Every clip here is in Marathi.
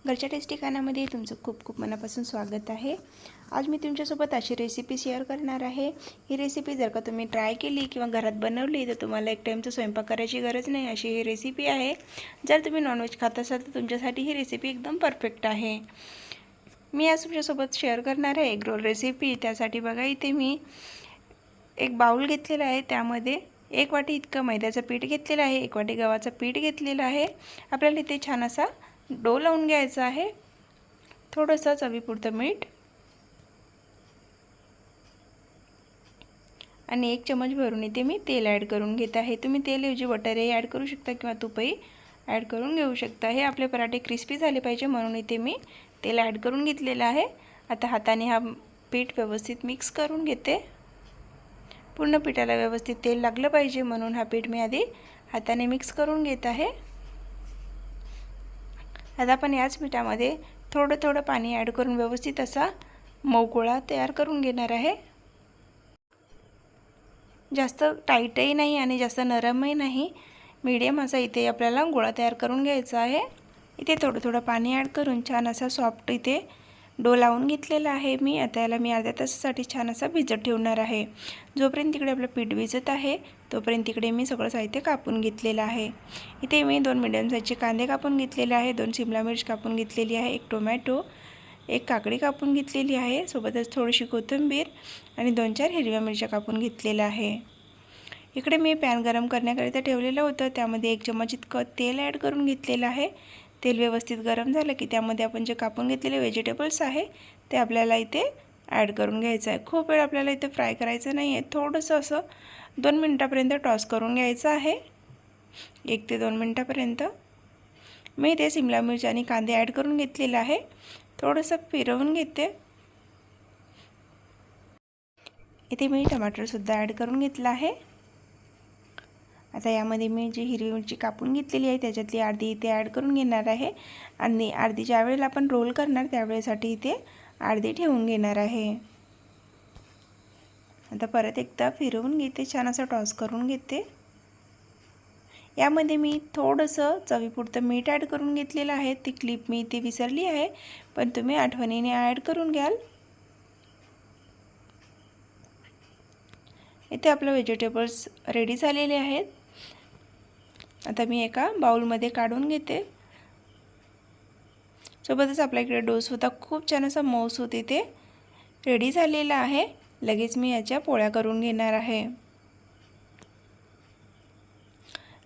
घरच्या टेस्टी खाण्यामध्ये तुमचं खूप खूप मनापासून स्वागत आहे। आज मी तुमच्यासोबत अशी रेसिपी शेअर करणार आहे। ही रेसिपी जर का तुम्ही ट्राय केली किंवा घरात बनवली तर तुम्हाला एक टाईमचा स्वयंपाक करायची गरज नाही अशी ही रेसिपी आहे। जर तुम्ही नॉनव्हेज खात असाल तर तुमच्यासाठी ही रेसिपी एकदम परफेक्ट आहे। मी आज तुमच्यासोबत शेअर करणार आहे एग रोल रेसिपी। त्यासाठी बघा इथे मी एक बाउल घेतलेला आहे, त्यामध्ये 1 वाटी इतकं मैद्याचं पीठ घेतलेलं आहे, 1 वाटी गव्हाचं पीठ घेतलेलं आहे। आपल्याला इथे छान असा डो लावून घ्यायचा आहे। थोडंसं चवीपुरतं मीठ आणि 1 चमच भरून इथे मी तेल ॲड करून घेत आहे। तुम्ही तेलऐवजी बटरही ॲड करू शकता किंवा तूपही ॲड करून घेऊ शकता। हे आपले पराठे क्रिस्पी झाले पाहिजे म्हणून इथे मी तेल ॲड करून घेतलेलं आहे। आता हाताने हा पीठ व्यवस्थित मिक्स करून घेते। पूर्ण पिठाला व्यवस्थित तेल लागलं पाहिजे म्हणून हा पीठ मी आधी हाताने मिक्स करून घेत आहे। आता आपण याच पिठामध्ये थोडं थोडं पाणी ॲड करून व्यवस्थित असा मऊ गोळा तयार करून घेणार आहे। जास्त टाईटही नाही आणि जास्त नरमही नाही, मीडियम असा इथे आपल्याला गोळा तयार करून घ्यायचा आहे। इथे थोडं थोडं पाणी ॲड करून छान असा सॉफ्ट इथे डो लावून घेतलेला आहे मी। आता याला मी अर्ध्या तासासाठी छान असा भिजत ठेवणार आहे। जोपर्यंत तिकडे आपलं पीठ भिजत आहे तोपर्यंत तिकडे मी सगळं साहित्य कापून घेतलेलं आहे। इथे मी 2 मीडियम साईजचे कांदे कापून घेतलेले आहे, 2 शिमला मिर्च कापून घेतलेली आहे, 1 टोमॅटो, 1 काकडी कापून घेतलेली आहे, सोबतच थोडीशी कोथिंबीर आणि 2-4 हिरव्या मिरच्या कापून घेतलेल्या आहे। इकडे मी पॅन गरम करण्याकरिता ठेवलेलं होतं, त्यामध्ये 1 चमच इतकं तेल ॲड करून घेतलेलं आहे। तेल व्यवस्थित गरम झालं की त्यामध्ये आपण जे कापून घेतलेले व्हेजिटेबल्स आहे ते आपल्याला इथे ॲड करून घ्यायचं आहे। खूप वेळ आपल्याला इथे फ्राय करायचं नाही आहे, थोडंसं असं 2 मिनिटापर्यंत टॉस करून घ्यायचं आहे, 1 ते 2 मिनिटापर्यंत। मी इथे शिमला मिरची आणि कांदे ॲड करून घेतलेलं आहे, थोडंसं फिरवून घेते। इथे मी टमाटरसुद्धा ॲड करून घेतला आहे। आता यामध्ये मी जी हिरवी मिरची कापून घेतलेली आहे त्याच्यातली अर्धी इथे ॲड करून घेणार आहे आणि अर्धी ज्या वेळेला आपण रोल करणार त्यावेळेसाठी इथे अर्धी ठेवून घेणार आहे। आता परत एकदा फिरवून घेते, छान असं टॉस करून घेते। यामध्ये मी थोडंसं चवीपुरतं मीठ ॲड करून घेतलेलं आहे। ती क्लिप मी इथे विसरली आहे, पण तुम्ही आठवणीने ॲड करून घ्याल। इथे आपले व्हेजिटेबल्स रेडी झालेले आहेत। आता मी एका बाउलमध्ये काढून घेते। सोबतच आपल्या इकडे डोसुद्धा खूप छान असा मऊसूत इथे रेडी झालेला आहे। लगेच मी याच्या पोळ्या करून घेणार आहे।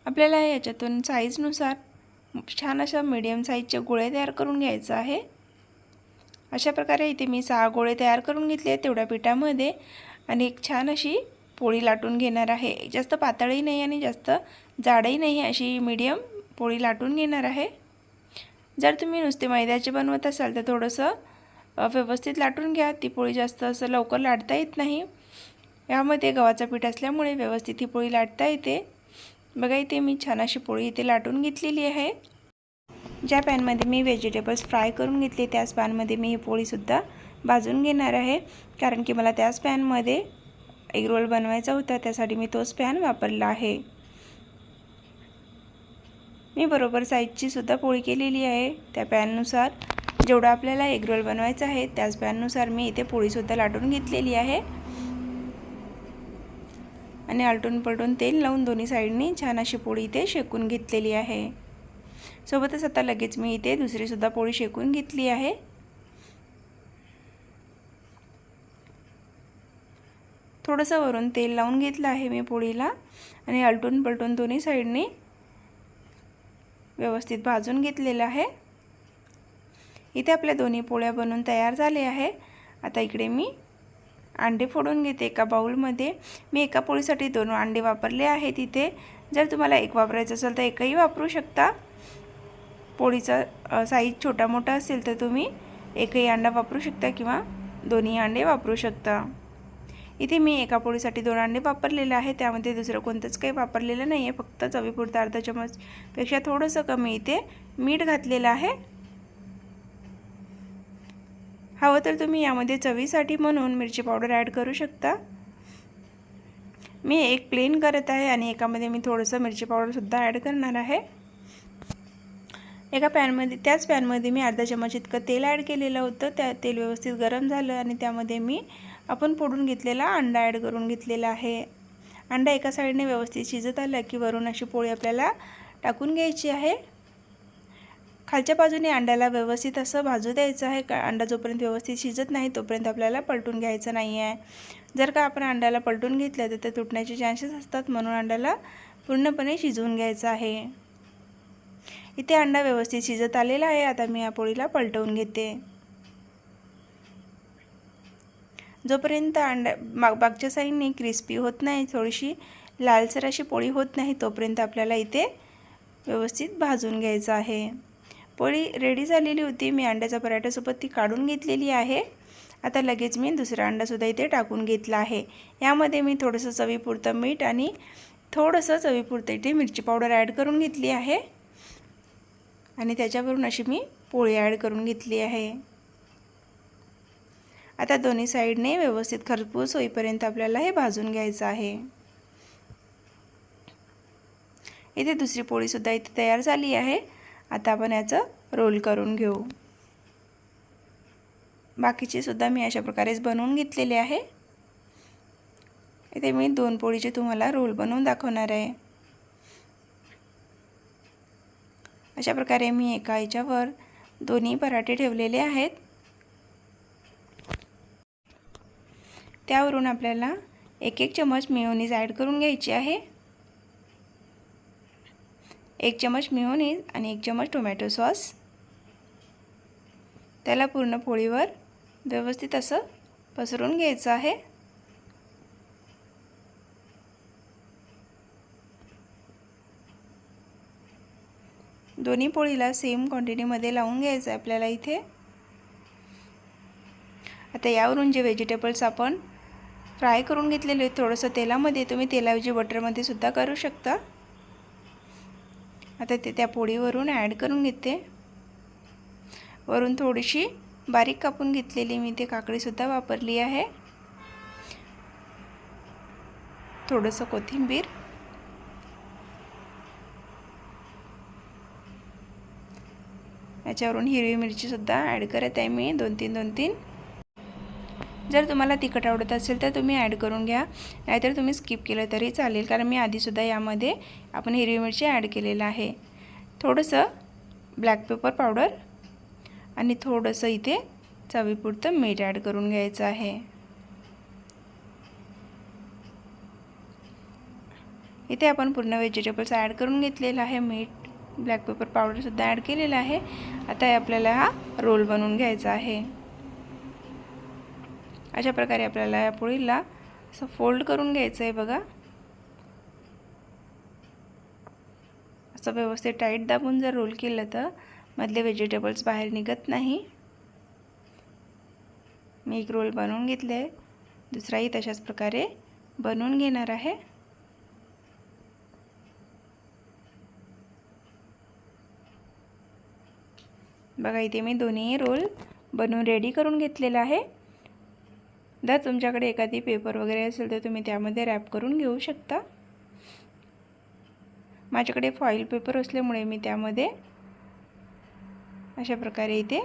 आपल्याला याच्यातून साईजनुसार छान अशा मीडियम साईजचे गोळे तयार करून घ्यायचा आहे। अशा प्रकारे इथे मी 6 गोळे तयार करून घेतले तेवढ्या पिठामध्ये आणि एक छान अशी पोळी लाटून घेणार आहे। जास्त पातळही नाही आणि जास्त जाडही नाही, अशी मीडियम पोळी लाटून घेणार आहे। जर तुम्ही नुसते मैद्याचे बनवत असाल तर थोडंसं व्यवस्थित लाटून घ्या, ती पोळी जास्त असं लवकर लाटता येत नाही। यामध्ये गव्हाचं पीठ असल्यामुळे व्यवस्थित ही पोळी लाटता येते। बघा इथे मी छान अशी पोळी इथे लाटून घेतलेली आहे। ज्या पॅनमध्ये मी व्हेजिटेबल्स फ्राय करून घेतले त्याच पॅनमध्ये मी ही पोळीसुद्धा भाजून घेणार आहे, कारण की मला त्याच पॅनमध्ये एग रोल बनवायचा होता, त्यासाठी मी तोच पॅन वापरला आहे। मी बरोबर साईजची सुद्धा पोळी केलेली आहे। त्या पॅननुसार जेवढा आपल्याला एग रोल बनवायचा आहे त्याच पॅननुसार मी इथे पोळीसुद्धा लाटून घेतलेली आहे आणि आलटून पलटून तेल लावून दोन्ही साईडनी छान अशी पोळी इथे शेकून घेतलेली आहे। सोबतच आता लगेच मी इथे दुसरीसुद्धा पोळी शेकून घेतली आहे। थोडंसं वरून तेल लावून घेतलं आहे मी पोळीला आणि आलटून पलटून दोन्ही साईडनी व्यवस्थित भाजून घेतलेलं आहे। इथे आपल्या दोन्ही पोळ्या बनवून तयार झाल्या आहे। आता इकडे मी अंडे फोडून घेते एका बाउलमध्ये। मी एका पोळीसाठी 2 अंडे वापरले आहेत। इथे जर तुम्हाला एक वापरायचं असेल तर एकही वापरू शकता। पोळीचा साईज छोटा मोठा असेल तर तुम्ही एकही अंडा वापरू शकता किंवा दोन्ही अंडे वापरू शकता। इथे मी एका पोळीसाठी 2 अंडे वापरलेले आहे, त्यामध्ये दुसरं कोणतंच काही वापरलेलं नाही आहे, फक्त चवीपुरतं अर्धा चमचपेक्षा थोडंसं कमी इथे मीठ घातलेलं आहे। हवं तर तुम्ही यामध्ये चवीसाठी म्हणून मिरची पावडर ॲड करू शकता। मी एक प्लेन करत आहे आणि एकामध्ये मी थोडंसं मिरची पावडरसुद्धा ॲड करणार आहे। एका पॅनमध्ये त्याच पॅनमध्ये मी अर्धा चमच इतकं तेल ॲड केलेलं होतं। त्या तेल व्यवस्थित गरम झालं आणि त्यामध्ये मी आपण फोडून घेतलेला अंडा ॲड करून घेतलेला आहे। अंडा एका साईडने व्यवस्थित शिजत आला की वरून अशी पोळी आपल्याला टाकून घ्यायची आहे। खालच्या बाजूने अंड्याला व्यवस्थित असं भाजू द्यायचं आहे। अंडा जोपर्यंत व्यवस्थित शिजत नाही तोपर्यंत आपल्याला पलटून घ्यायचं नाही आहे। जर का आपण अंड्याला पलटून घेतलं तर ते तुटण्याचे चान्सेस असतात, म्हणून अंड्याला पूर्णपणे शिजवून घ्यायचं आहे। इथे अंडा व्यवस्थित शिजत आलेला आहे। आता मी या पोळीला पलटवून घेते। जोपर्यंत मागच्या साईडने क्रिस्पी होत नाही, थोडीशी लालसर अशी पोळी होत नाही तोपर्यंत आपल्याला इथे व्यवस्थित भाजून घ्यायचं आहे। पोळी रेडी झालेली होती। मी अंड्याच्या पराठ्यासोबत ती काढून घेतलेली आहे। आता लगेच मी दुसरा अंडासुद्धा इथे टाकून घेतला आहे। यामध्ये मी थोडंसं चवीपुरतं मीठ आणि थोडंसं चवीपुरतं इथे मिरची पावडर ॲड करून घेतली आहे आणि त्याच्यावरून अशी मी पोळी ॲड करून घेतली आहे। आता दोन्ही साईडने व्यवस्थित खरपूस होईपर्यंत आपल्याला हे भाजून घ्यायचं आहे। इथे दुसरी पोळीसुद्धा इथे तयार झाली आहे। आता आपण याचं रोल करून घेऊ। बाकीचे सुद्धा मी अशा प्रकारेच बनवून घेतलेले आहे। इथे मी 2 पोळीचे तुम्हाला रोल बनवून दाखवणार आहे। अशा प्रकारे मी एका याच्यावर दोन्ही पराठे ठेवलेले आहेत। त्यावरून आपल्याला 1-1 चमच मेयोनीज ॲड करून घ्यायची आहे। 1 चमच मेयोनीज आणि 1 चमच टोमॅटो सॉस। त्याला पूर्ण पोळीवर व्यवस्थित असं पसरून घ्यायचं आहे। दोन्ही पोळीला सेम क्वांटिटीमध्ये लावून घ्यायचं आहे आपल्याला इथे। आता यावरून जे व्हेजिटेबल्स आपण फ्राय करून घेतलेले थोडंसं तेलामध्ये, तुम्ही तेलाऐवजी बटरमध्ये सुद्धा करू शकता। आता ते त्या पोळीवरून ॲड करून घेते। वरून थोडीशी बारीक कापून घेतलेली मी ते काकडीसुद्धा वापरली आहे। थोडंसं कोथिंबीर, याच्यावरून हिरवी मिरचीसुद्धा ॲड करत आहे मी 2-3 जर तुम्हाला तिखट आवडत असेल तर तुम्ही ॲड करून घ्या, नाहीतर तुम्ही स्किप केलं तरी चालेल, कारण मी आधीसुद्धा यामध्ये आपण हिरवी मिरची ॲड केलेलं आहे। थोडंसं ब्लॅक पेपर पावडर आणि थोडंसं इथे चवीपुरतं मीठ ॲड करून घ्यायचं आहे। इथे आपण पूर्ण व्हेजिटेबल्स ॲड करून घेतलेलं आहे। मीठ, ब्लॅक पेपर पावडरसुद्धा ॲड केलेलं आहे। आता आपल्याला हा रोल बनवून घ्यायचा आहे। अशा प्रकारे आपल्याला या पोळीला असं फोल्ड करून घ्यायचं आहे बघा। असं व्यवस्थित टाईट दाबून जर रोल केलं तर मधले व्हेजिटेबल्स बाहेर निघत नाही। मी एक रोल बनवून घेतले, दुसराही तशाच प्रकारे बनवून घेणार आहे। बघा इथे मी दोन्ही रोल बनवून रेडी करून घेतलेला आहे। जर तुमच्याकडे एखादी पेपर वगैरे असेल तर तुम्ही त्यामध्ये रॅप करून घेऊ शकता। माझ्याकडे फॉईल पेपर असल्यामुळे मी त्यामध्ये अशा प्रकारे इथे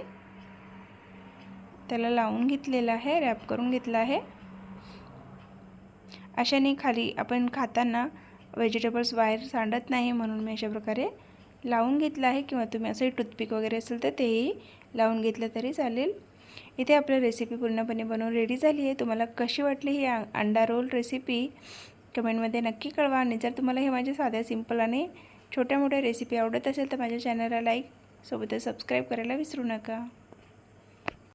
त्याला लावून घेतलेला आहे, रॅप करून घेतला आहे। अशाने खाली आपण खाताना व्हेजिटेबल्स बाहेर सांडत नाही, म्हणून मी अशा प्रकारे लावून घेतलं आहे, किंवा तुम्ही असं टूथपिक वगैरे असेल तर तेही लावून घेतलं तरी चालेल। इथे आपली रेसिपी पूर्णपणे बनवून रेडी झाली आहे। तुम्हाला कशी वाटली ही अंडा रोल रेसिपी कमेंटमध्ये नक्की कळवा, आणि जर तुम्हाला हे माझ्या साध्या सिंपल आणि छोट्या मोठ्या रेसिपी आवडत असेल तर माझ्या चॅनलला लाईक सोबतच सबस्क्राईब करायला विसरू नका।